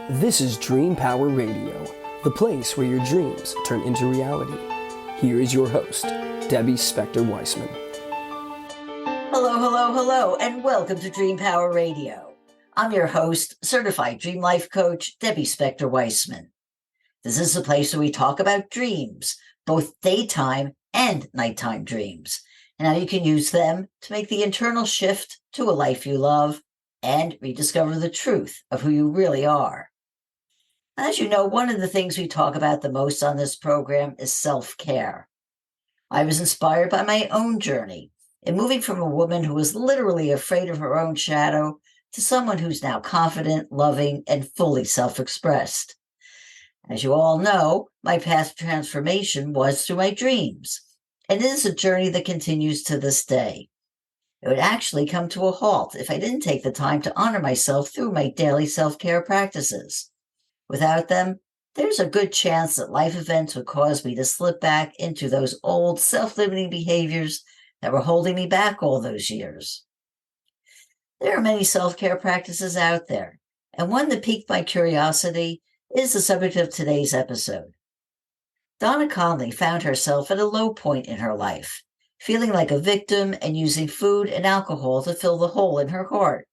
This is Dream Power Radio, the place where your dreams turn into reality. Here is your host, Debbie Spector-Weissman. Hello, hello, hello, and welcome to Dream Power Radio. I'm your host, certified dream life coach, Debbie Spector-Weissman. This is the place where we talk about dreams, both daytime and nighttime dreams, and how you can use them to make the internal shift to a life you love and rediscover the truth of who you really are. As you know, one of the things we talk about the most on this program is self-care. I was inspired by my own journey in moving from a woman who was literally afraid of her own shadow to someone who's now confident, loving, and fully self-expressed. As you all know, my path to transformation was through my dreams, and it is a journey that continues to this day. It would actually come to a halt if I didn't take the time to honor myself through my daily self-care practices. Without them, there's a good chance that life events would cause me to slip back into those old self-limiting behaviors that were holding me back all those years. There are many self-care practices out there, and one that piqued my curiosity is the subject of today's episode. Donna Conley found herself at a low point in her life, feeling like a victim and using food and alcohol to fill the hole in her heart.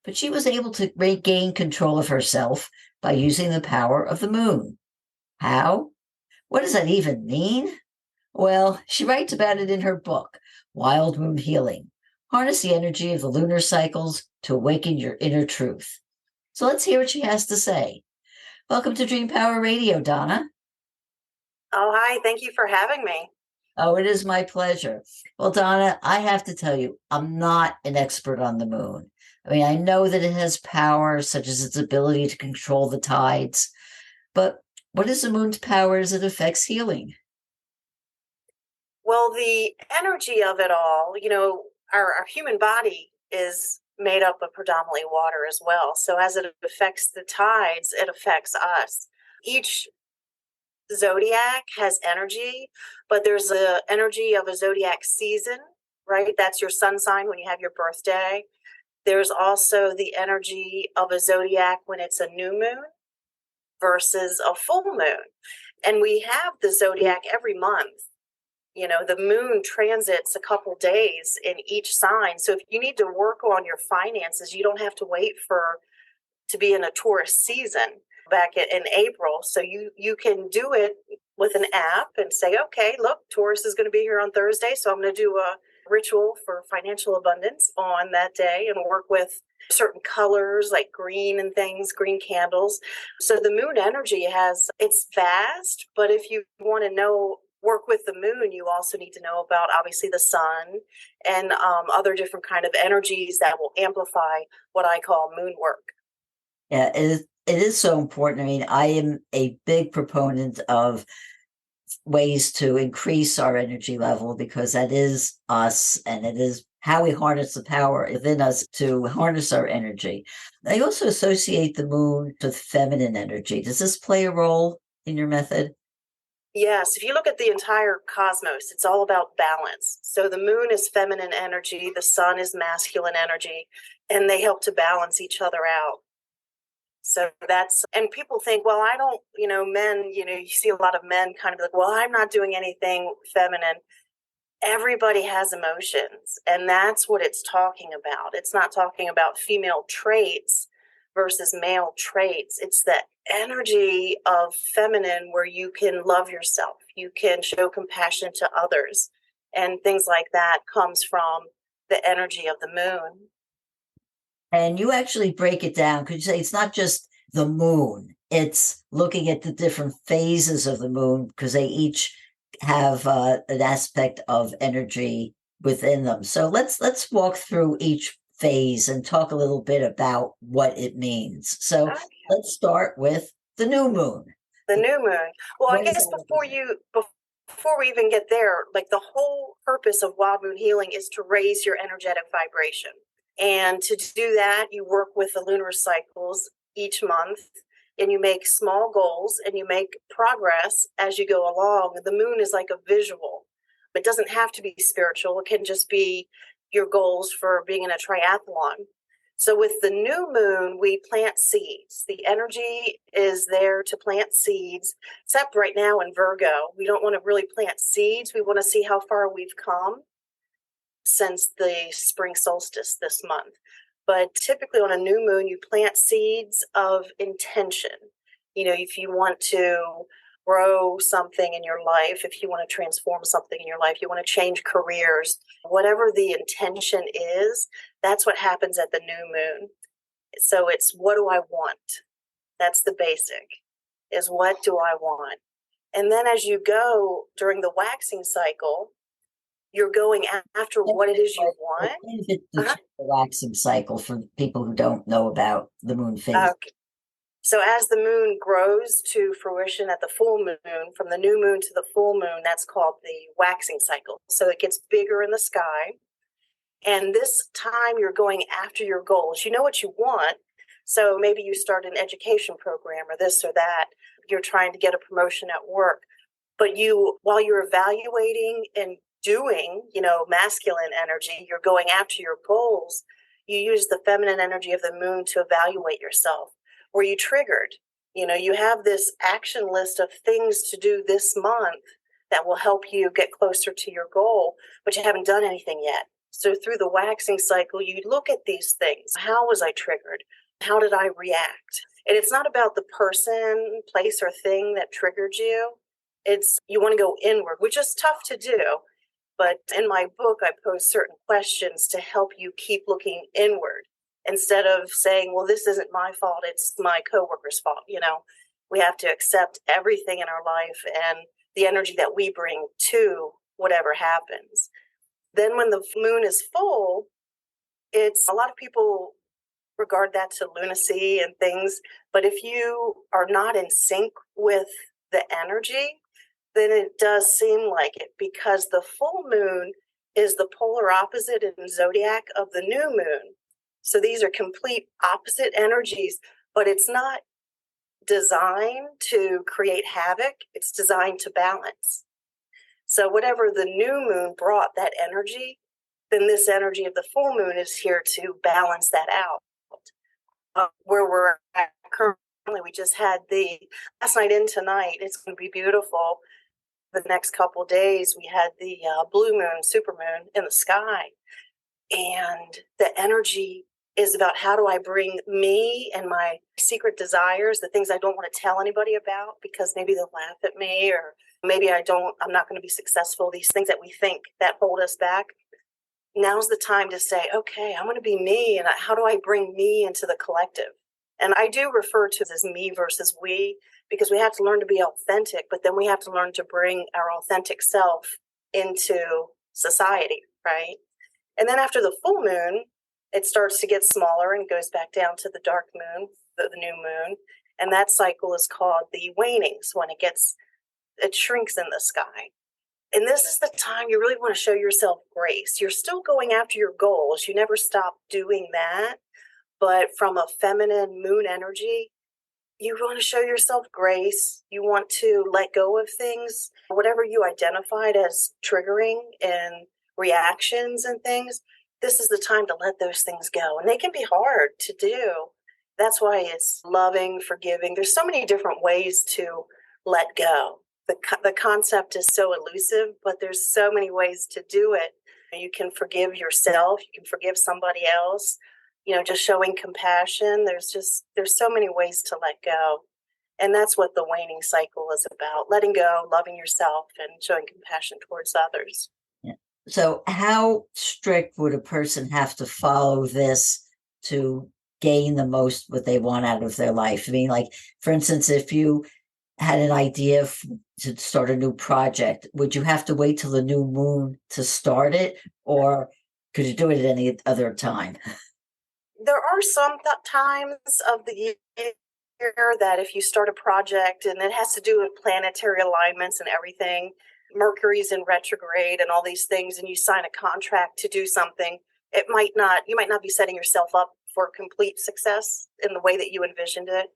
But she was able to regain control of herself by using the power of the moon. How? What does that even mean? Well, she writes about it in her book, Wild Moon Healing. Harness the energy of the lunar cycles to awaken your inner truth. So let's hear what she has to say. Welcome to Dream Power Radio, Donna. Oh, hi. Thank you for having me. Oh, it is my pleasure. Well, Donna, I have to tell you, I'm not an expert on the moon. I mean, I know that it has power, such as its ability to control the tides. But what is the moon's power as it affects healing? Well, the energy of it all, our human body is made up of predominantly water as well. So as it affects the tides, it affects us. Each zodiac has energy, but there's the energy of a zodiac season, right? That's your sun sign when you have your birthday. There's also the energy of a zodiac when it's a new moon versus a full moon. And we have the zodiac every month. You know, the moon transits a couple days in each sign. So if you need to work on your finances, you don't have to wait to be in a Taurus season back in April. So you can do it with an app and say, okay, look, Taurus is going to be here on Thursday. So I'm going to do a ritual for financial abundance on that day and work with certain colors like green and things, green candles. So the moon energy it's vast, but if you want to work with the moon, you also need to know about obviously the sun and other different kind of energies that will amplify what I call moon work. Yeah, it is so important. I mean, I am a big proponent of ways to increase our energy level because that is us and it is how we harness the power within us to harness our energy. I also associate the moon with feminine energy. Does this play a role in your method? Yes, if you look at the entire cosmos, it's all about balance. So the moon is feminine energy, the sun is masculine energy, and they help to balance each other out. So and people think, well, I don't, men, you see a lot of men kind of like, well, I'm not doing anything feminine. Everybody has emotions, and that's what it's talking about. It's not talking about female traits versus male traits. It's the energy of feminine where you can love yourself, you can show compassion to others, and things like that comes from the energy of the moon. And you actually break it down. Could you say it's not just the moon, it's looking at the different phases of the moon because they each have an aspect of energy within them. So let's walk through each phase and talk a little bit about what it means. So let's start with the new moon. The new moon. Well, I guess before we even get there, like the whole purpose of Wild Moon Healing is to raise your energetic vibration. And to do that, you work with the lunar cycles each month, and you make small goals and you make progress as you go along. The moon is like a visual. It doesn't have to be spiritual. It can just be your goals for being in a triathlon. So with the new moon, we plant seeds. The energy is there to plant seeds, except right now in Virgo, we don't want to really plant seeds. We want to see how far we've come since the spring solstice this month. But typically on a new moon, you plant seeds of intention. If you want to grow something in your life, if you want to transform something in your life, you want to change careers, whatever the intention is, that's what happens at the new moon. So it's, what do I want? That's the basic, is what do I want? And then as you go during the waxing cycle, you're going after what it is you want. The waxing cycle for people who don't know about the moon phase. Okay. So as the moon grows to fruition at the full moon, from the new moon to the full moon, that's called the waxing cycle. So it gets bigger in the sky. And this time you're going after your goals. You know what you want. So maybe you start an education program or this or that. You're trying to get a promotion at work. But while you're evaluating and doing, masculine energy, you're going after your goals, you use the feminine energy of the moon to evaluate yourself. Were you triggered? You have this action list of things to do this month that will help you get closer to your goal, but you haven't done anything yet. So through the waxing cycle, you look at these things. How was I triggered? How did I react? And it's not about the person, place, or thing that triggered you. It's, you want to go inward, which is tough to do. But in my book, I pose certain questions to help you keep looking inward instead of saying, well, this isn't my fault, it's my coworker's fault. We have to accept everything in our life and the energy that we bring to whatever happens. Then when the moon is full, it's, a lot of people regard that to lunacy and things. But if you are not in sync with the energy, then it does seem like it, because the full moon is the polar opposite in zodiac of the new moon. So these are complete opposite energies, but it's not designed to create havoc. It's designed to balance. So whatever the new moon brought, that energy, then this energy of the full moon is here to balance that out. Where we're at currently, we just had the last night and tonight. It's going to be beautiful. The next couple of days, we had the blue moon, supermoon in the sky. And the energy is about, how do I bring me and my secret desires, the things I don't want to tell anybody about because maybe they'll laugh at me, or maybe I'm not going to be successful, these things that we think that hold us back. Now's the time to say, okay, I'm going to be me, and how do I bring me into the collective? And I do refer to it as me versus we, because we have to learn to be authentic, but then we have to learn to bring our authentic self into society, right? And then after the full moon, it starts to get smaller and goes back down to the dark moon, the new moon. And that cycle is called the waning. So when it shrinks in the sky. And this is the time you really want to show yourself grace. You're still going after your goals. You never stop doing that. But from a feminine moon energy, you want to show yourself grace. You want to let go of things, whatever you identified as triggering and reactions and things. This is the time to let those things go. And they can be hard to do. That's why it's loving, forgiving. There's so many different ways to let go. The concept is so elusive, but there's so many ways to do it. You can forgive yourself. You can forgive somebody else. Just showing compassion. There's so many ways to let go. And that's what the waning cycle is about. Letting go, loving yourself, and showing compassion towards others. So how strict would a person have to follow this to gain the most what they want out of their life? I mean, like, for instance, if you had an idea to start a new project, would you have to wait till the new moon to start it? Or could you do it at any other time? There are some times of the year that if you start a project, and it has to do with planetary alignments and everything, Mercury's in retrograde and all these things, and you sign a contract to do something, you might not be setting yourself up for complete success in the way that you envisioned it.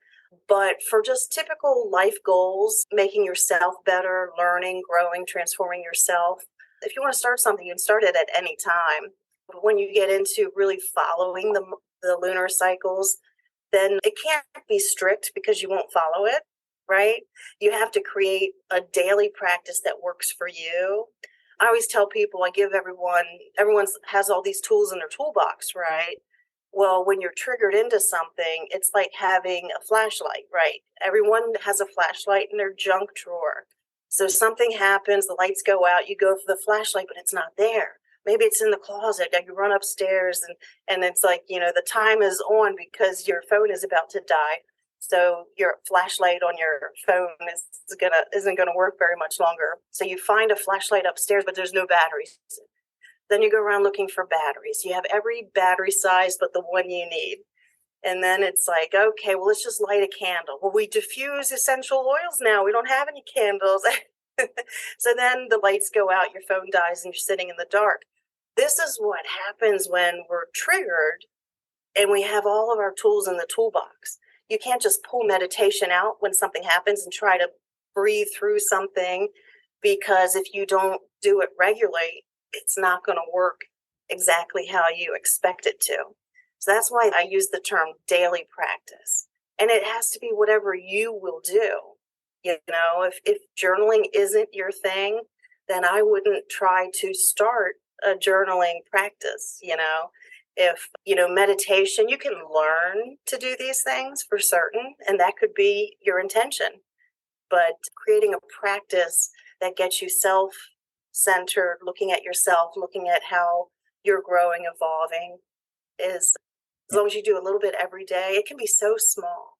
But for just typical life goals, making yourself better, learning, growing, transforming yourself, if you want to start something, you can start it at any time. But when you get into really following the the lunar cycles, then it can't be strict because you won't follow it, right? You have to create a daily practice that works for you. I always tell people, I give everyone has all these tools in their toolbox, right? Well, when you're triggered into something, it's like having a flashlight, right? Everyone has a flashlight in their junk drawer. So something happens, the lights go out, you go for the flashlight, but it's not there. Maybe it's in the closet. You run upstairs and it's like, the time is on because your phone is about to die. So your flashlight on your phone isn't gonna work very much longer. So you find a flashlight upstairs, but there's no batteries. Then you go around looking for batteries. You have every battery size but the one you need. And then it's like, okay, well, let's just light a candle. Well, we diffuse essential oils now. We don't have any candles. So then the lights go out, your phone dies, and you're sitting in the dark. This is what happens when we're triggered and we have all of our tools in the toolbox. You can't just pull meditation out when something happens and try to breathe through something, because if you don't do it regularly, it's not going to work exactly how you expect it to. So that's why I use the term daily practice. And it has to be whatever you will do. If journaling isn't your thing, then I wouldn't try to start a journaling practice. If, meditation, you can learn to do these things for certain, and that could be your intention. But creating a practice that gets you self-centered, looking at yourself, looking at how you're growing, evolving, is, as long as you do a little bit every day, it can be so small.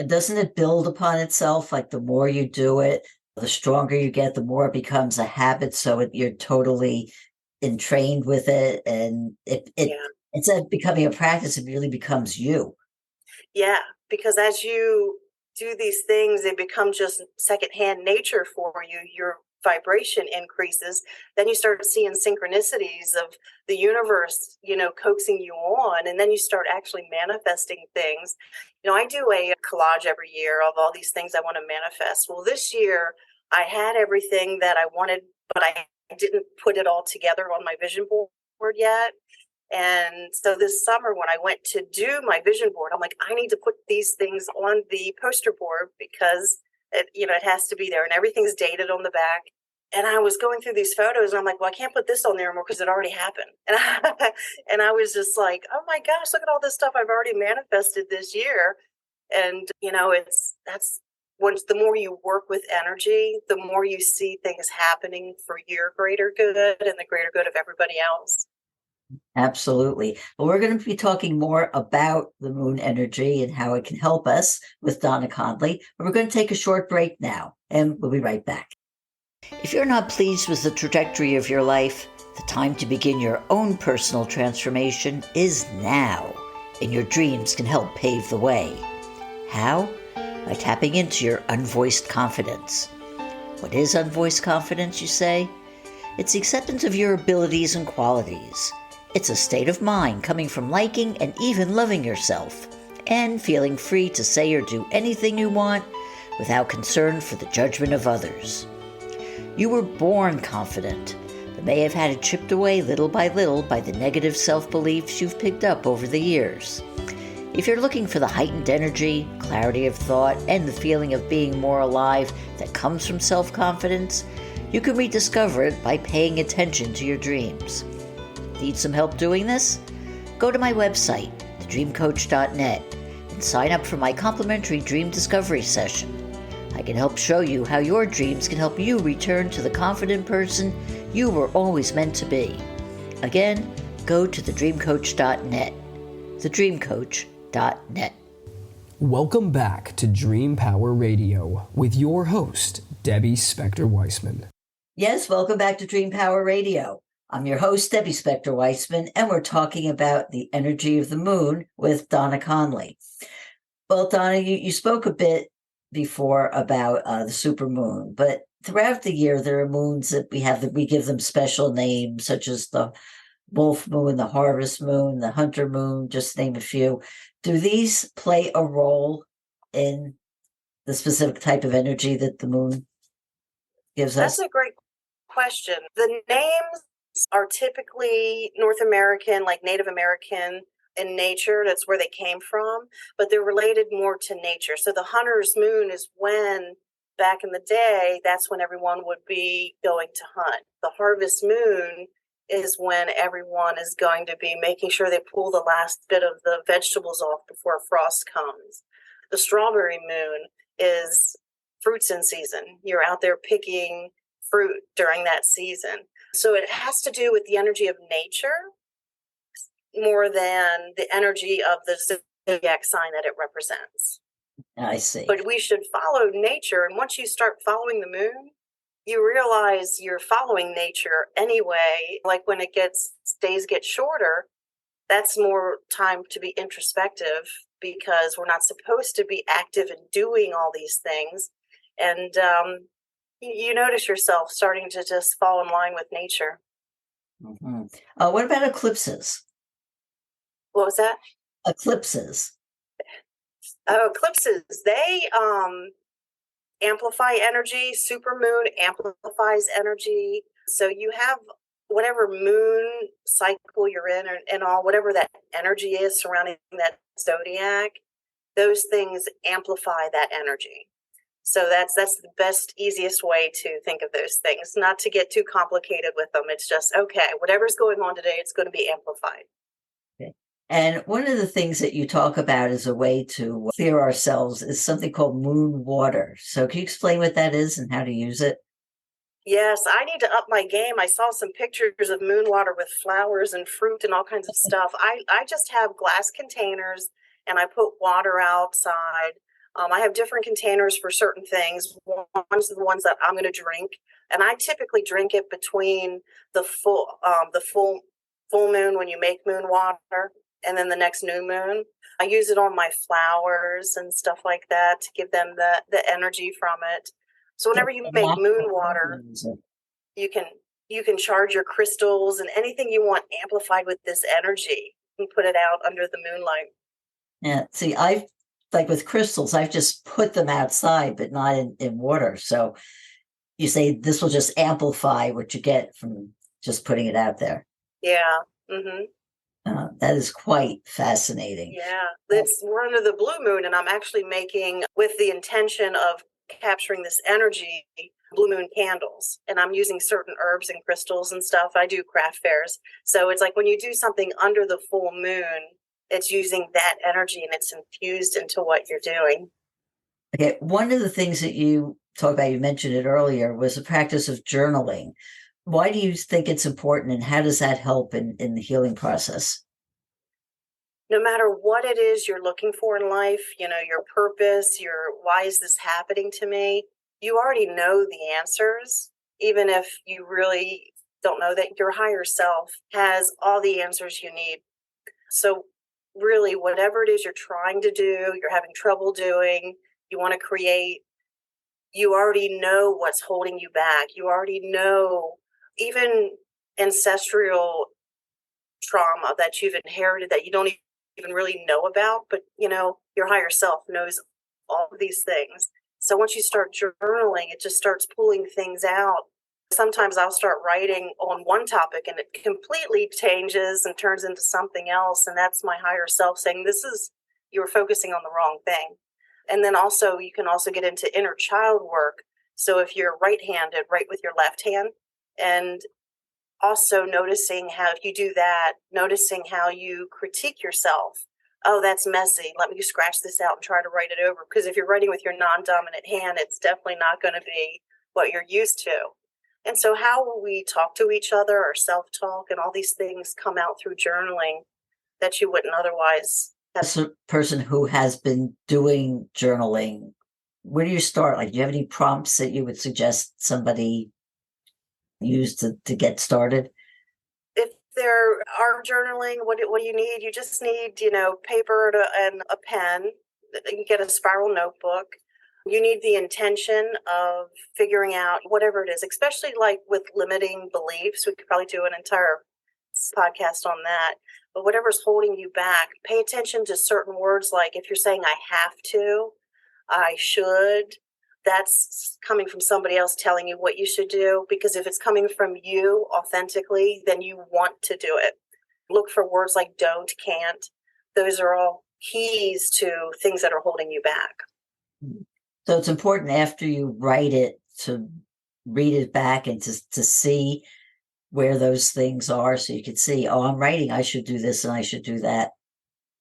Doesn't it build upon itself? Like the more you do it, the stronger you get, the more it becomes a habit. So you're totally entrained with it. And instead of becoming a practice, it really becomes you. Yeah, because as you do these things, they become just secondhand nature for you. Your vibration increases. Then you start seeing synchronicities of the universe, coaxing you on. And then you start actually manifesting things. I do a collage every year of all these things I want to manifest. Well, this year I had everything that I wanted, but I didn't put it all together on my vision board yet. And so this summer when I went to do my vision board, I'm like, I need to put these things on the poster board because it has to be there, and everything's dated on the back. And I was going through these photos and I'm like, well, I can't put this on there anymore because it already happened. And I was just like, oh my gosh, look at all this stuff I've already manifested this year. And, that's once the more you work with energy, the more you see things happening for your greater good and the greater good of everybody else. Absolutely. Well, we're going to be talking more about the moon energy and how it can help us with Donna Conley. But we're going to take a short break now, and we'll be right back. If you're not pleased with the trajectory of your life, the time to begin your own personal transformation is now, and your dreams can help pave the way. How? By tapping into your unvoiced confidence. What is unvoiced confidence, you say? It's the acceptance of your abilities and qualities. It's a state of mind coming from liking and even loving yourself, and feeling free to say or do anything you want without concern for the judgment of others. You were born confident, but may have had it chipped away little by little by the negative self-beliefs you've picked up over the years. If you're looking for the heightened energy, clarity of thought, and the feeling of being more alive that comes from self-confidence, you can rediscover it by paying attention to your dreams. Need some help doing this? Go to my website, thedreamcoach.net, and sign up for my complimentary dream discovery session. I can help show you how your dreams can help you return to the confident person you were always meant to be. Again, go to thedreamcoach.net, thedreamcoach.net. Welcome back to Dream Power Radio with your host, Debbie Spector-Weissman. Yes, welcome back to Dream Power Radio. I'm your host, Debbie Spector-Weissman, and we're talking about the energy of the moon with Donna Conley. Well, Donna, you spoke a bit before about the supermoon, but throughout the year there are moons that we give them special names, such as the wolf moon, the harvest moon, the hunter moon, just to name a few. Do these play a role in the specific type of energy that the moon gives us? That's a great question. The names are typically North American, like Native American, in nature. That's where they came from, but they're related more to nature. So the hunter's moon is when, back in the day, that's when everyone would be going to hunt. The harvest moon is when everyone is going to be making sure they pull the last bit of the vegetables off before frost comes. The strawberry moon is fruits in season. You're out there picking fruit during that season. So it has to do with the energy of nature more than the energy of the zodiac sign that it represents. I see. But we should follow nature. And once you start following the moon, you realize you're following nature anyway. Like when days get shorter, that's more time to be introspective, because we're not supposed to be active and doing all these things. And you notice yourself starting to just fall in line with nature. Mm-hmm. What about eclipses? What was that? Eclipses. Oh, eclipses. They amplify energy. Supermoon amplifies energy. So you have whatever moon cycle you're in, and all, whatever that energy is surrounding that zodiac, those things amplify that energy. So that's the best, easiest way to think of those things, not to get too complicated with them. It's just, okay, whatever's going on today, it's going to be amplified. Okay. And one of the things that you talk about as a way to clear ourselves is something called moon water. So can you explain what that is and how to use it? Yes, I need to up my game. I saw some pictures of moon water with flowers and fruit and all kinds of stuff. I just have glass containers and I put water outside. I have different containers for certain things. One's the ones that I'm going to drink, and I typically drink it between the full moon, when you make moon water, and then the next new moon. I use it on my flowers and stuff like that to give them the energy from it. So whenever you make moon water, you can charge your crystals and anything you want amplified with this energy and put it out under the moonlight. Yeah. See, like with crystals, I've just put them outside, but not in water. So you say this will just amplify what you get from just putting it out there. Yeah. Mm-hmm. That is quite fascinating. Yeah. We're under the blue moon, and I'm actually making, with the intention of capturing this energy, blue moon candles. And I'm using certain herbs and crystals and stuff. I do craft fairs. So it's like when you do something under the full moon, it's using that energy and it's infused into what you're doing. Okay. One of the things that you talked about, you mentioned it earlier, was the practice of journaling. Why do you think it's important, and how does that help in the healing process? No matter what it is you're looking for in life, your purpose, why is this happening to me? You already know the answers, even if you really don't know that. Your higher self has all the answers you need. So really, whatever it is you're trying to do, you're having trouble doing, you want to create, you already know what's holding you back. You already know, even ancestral trauma that you've inherited that you don't even really know about, but your higher self knows all of these things. So once you start journaling, it just starts pulling things out. Sometimes I'll start writing on one topic and it completely changes and turns into something else. And that's my higher self saying, you're focusing on the wrong thing. And then also, you can also get into inner child work. So if you're right-handed, write with your left hand. And also noticing how, if you do that, noticing how you critique yourself. Oh, that's messy. Let me scratch this out and try to write it over. Because if you're writing with your non-dominant hand, it's definitely not going to be what you're used to. And so how we talk to each other, our self-talk, and all these things come out through journaling that you wouldn't otherwise have. As a person who has been doing journaling, where do you start? Like, do you have any prompts that you would suggest somebody use to get started? If there are journaling, what do you need? You just need, paper and a pen. You get a spiral notebook. You need the intention of figuring out whatever it is, especially like with limiting beliefs. We could probably do an entire podcast on that. But whatever's holding you back, pay attention to certain words. Like if you're saying, I have to, I should, that's coming from somebody else telling you what you should do. Because if it's coming from you authentically, then you want to do it. Look for words like don't, can't. those are all keys to things that are holding you back. So it's important after you write it to read it back and to see where those things are, so you could see, oh, I'm writing, I should do this and I should do that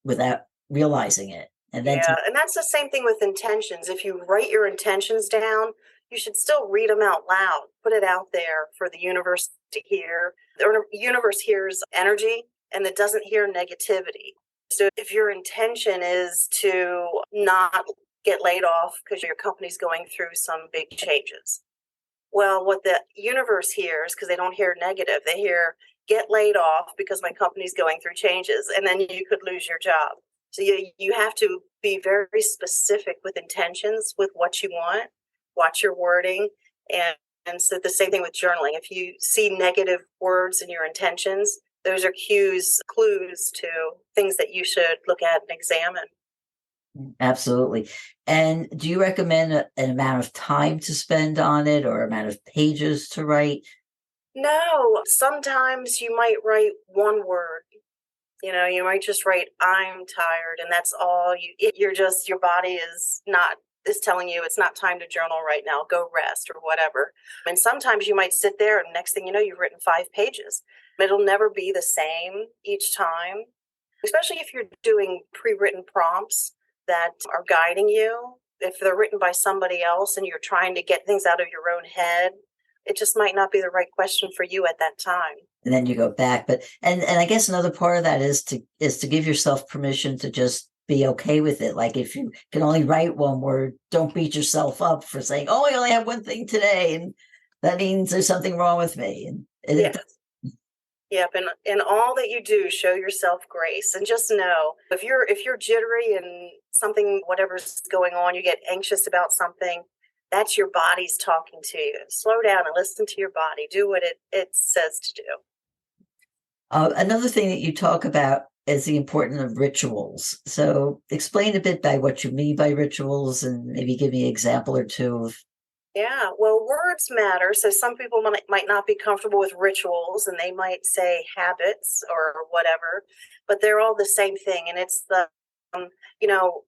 without realizing it. And then Yeah, and that's the same thing with intentions. If you write your intentions down, you should still read them out loud, put it out there for the universe to hear. The universe hears energy and it doesn't hear negativity. So if your intention is to not get laid off because your company's going through some big changes, well, what the universe hears, because they don't hear negative, they hear get laid off because my company's going through changes, and then you could lose your job. So you have to be very specific with intentions, with what you want, watch your wording. And so the same thing with journaling. If you see negative words in your intentions, those are clues to things that you should look at and examine. Absolutely. And do you recommend an amount of time to spend on it or amount of pages to write? No, sometimes you might write one word. You might just write, I'm tired, and that's all your body is telling you it's not time to journal right now, go rest or whatever. And sometimes you might sit there and next thing you know, you've written 5 pages. It'll never be the same each time, especially if you're doing pre-written prompts that are guiding you. If they're written by somebody else and you're trying to get things out of your own head, it just might not be the right question for you at that time. And then you go back. But and I guess another part of that is to give yourself permission to just be okay with it. Like if you can only write one word, don't beat yourself up for saying, oh, I only have one thing today, and that means there's something wrong with me. And yeah. Yep, and in all that you do, show yourself grace, and just know if you're jittery and something, whatever's going on, you get anxious about something, that's your body's talking to you. Slow down and listen to your body. Do what it says to do. Another thing that you talk about is the importance of rituals. So explain a bit by what you mean by rituals and maybe give me an example or two of. Yeah, well, words matter. So some people might not be comfortable with rituals and they might say habits or whatever, but they're all the same thing. And it's you know,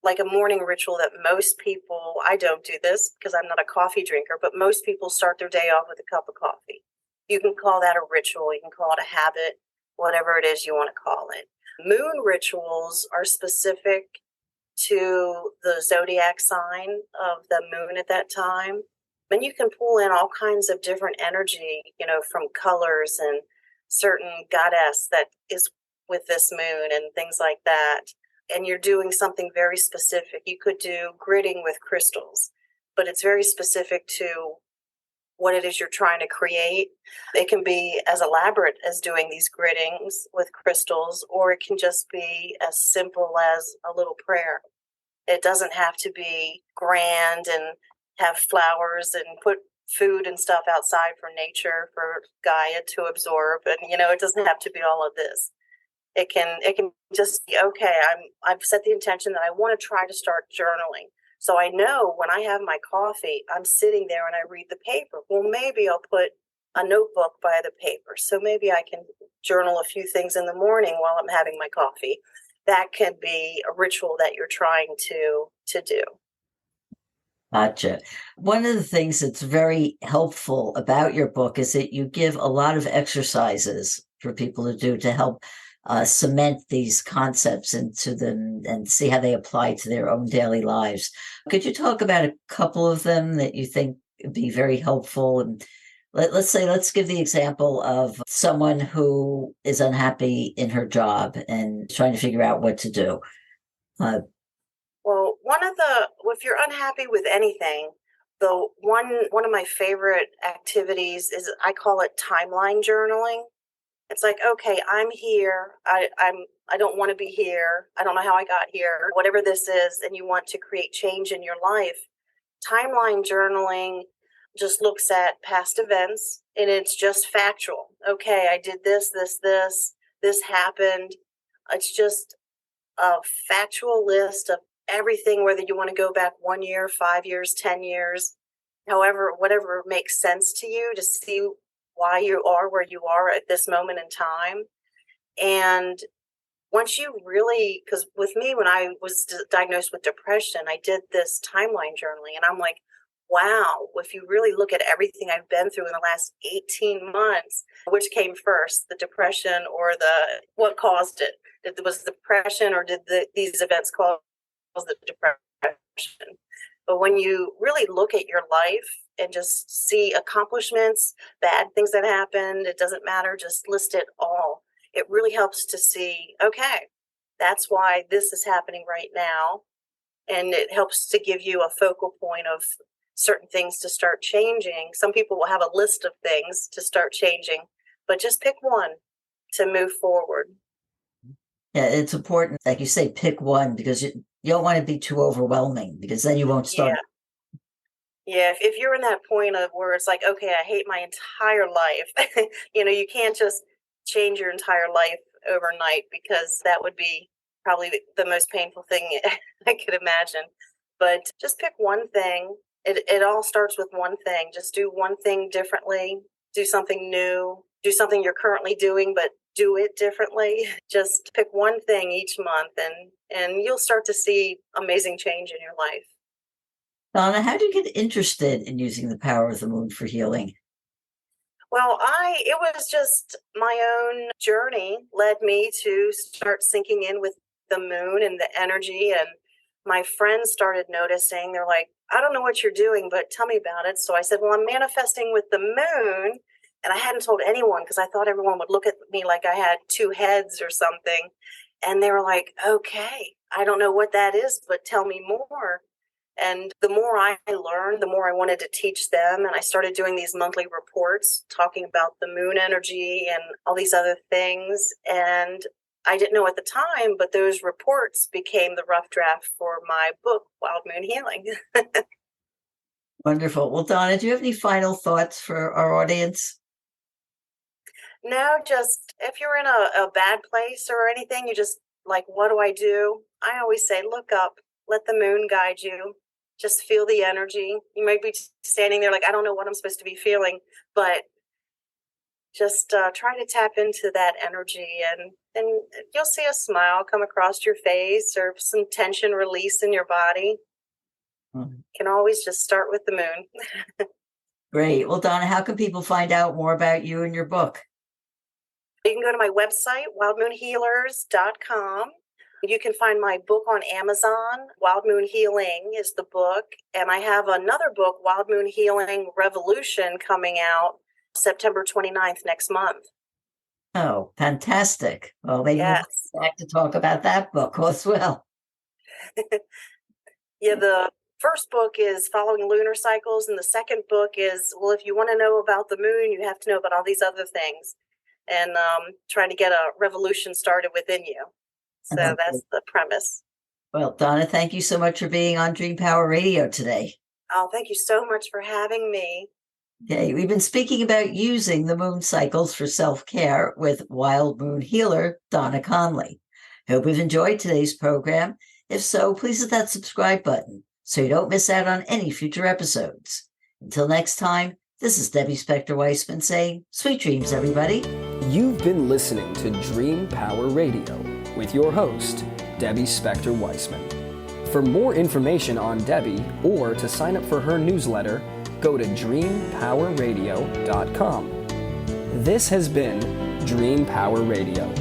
like a morning ritual that most people, I don't do this because I'm not a coffee drinker, but most people start their day off with a cup of coffee. You can call that a ritual. You can call it a habit, whatever it is you want to call it. Moon rituals are specific to the zodiac sign of the moon at that time. And you can pull in all kinds of different energy, from colors and certain goddess that is with this moon and things like that. And you're doing something very specific. You could do gridding with crystals, but it's very specific to what it is you're trying to create. It can be as elaborate as doing these griddings with crystals, or it can just be as simple as a little prayer. It doesn't have to be grand and have flowers and put food and stuff outside for nature, for Gaia to absorb. And, it doesn't have to be all of this. It can just be, okay, I've set the intention that I want to try to start journaling. So I know when I have my coffee, I'm sitting there and I read the paper. Well, maybe I'll put a notebook by the paper. So maybe I can journal a few things in the morning while I'm having my coffee. That can be a ritual that you're trying to do. Gotcha. One of the things that's very helpful about your book is that you give a lot of exercises for people to do to help cement these concepts into them and see how they apply to their own daily lives. Could you talk about a couple of them that you think would be very helpful? And let's give the example of someone who is unhappy in her job and trying to figure out what to do. Well, if you're unhappy with anything, the one of my favorite activities is, I call it timeline journaling. It's like, okay, I'm here. I don't want to be here. I don't know how I got here. Whatever this is, and you want to create change in your life. Timeline journaling just looks at past events, and it's just factual. Okay, I did this happened. It's just a factual list of everything, whether you want to go back 1 year, 5 years, 10 years, however, whatever makes sense to you, to see why you are where you are at this moment in time. And once you really, because with me, when I was diagnosed with depression, I did this timeline journaling, and I'm like, wow, if you really look at everything I've been through in the last 18 months, which came first, the depression or what caused it? Was the depression, or did these events cause the depression? But when you really look at your life and just see accomplishments, bad things that happened, it doesn't matter, just list it all. It really helps to see, okay, that's why this is happening right now. And it helps to give you a focal point of certain things to start changing. Some people will have a list of things to start changing, but just pick one to move forward. Yeah, it's important, like you say, pick one, because you don't want to be too overwhelming, because then you won't start. Yeah, if you're in that point of where it's like, okay, I hate my entire life, you can't just change your entire life overnight, because that would be probably the most painful thing I could imagine. But just pick one thing. It all starts with one thing. Just do one thing differently, do something new, do something you're currently doing, but do it differently. Just pick one thing each month, and you'll start to see amazing change in your life. Donna, how do you get interested in using the power of the moon for healing? Well, it was just my own journey led me to start sinking in with the moon and the energy. And my friends started noticing. They're like, I don't know what you're doing, but tell me about it. So I said, well, I'm manifesting with the moon. And I hadn't told anyone, because I thought everyone would look at me like I had two heads or something. And they were like, okay, I don't know what that is, but tell me more. And the more I learned, the more I wanted to teach them. And I started doing these monthly reports talking about the moon energy and all these other things. And I didn't know at the time, but those reports became the rough draft for my book, Wild Moon Healing. Wonderful. Well, Donna, do you have any final thoughts for our audience? No, just if you're in a bad place or anything, you just like, what do I do? I always say, look up, let the moon guide you. Just feel the energy. You might be standing there like, I don't know what I'm supposed to be feeling, but just try to tap into that energy, and you'll see a smile come across your face, or some tension release in your body. You can always just start with the moon. Great. Well, Donna, how can people find out more about you and your book? You can go to my website, wildmoonhealers.com. You can find my book on Amazon. Wild Moon Healing is the book. And I have another book, Wild Moon Healing Revolution, coming out September 29th next month. Oh, fantastic. Well, maybe we'll come back to talk about that book as well. Yeah, the first book is Following Lunar Cycles, and the second book is, well, if you want to know about the moon, you have to know about all these other things, and trying to get a revolution started within you. So that's the premise. Well, Donna, thank you so much for being on Dream Power Radio today. Oh, thank you so much for having me. Okay, we've been speaking about using the moon cycles for self-care with Wild Moon healer Donna Conley. Hope you've enjoyed today's program. If so, please hit that subscribe button so you don't miss out on any future episodes. Until next time, this is Debbie Spector-Weissman saying, sweet dreams, everybody. You've been listening to Dream Power Radio with your host, Debbie Spector-Weissman. For more information on Debbie or to sign up for her newsletter, go to dreampowerradio.com. This has been Dream Power Radio.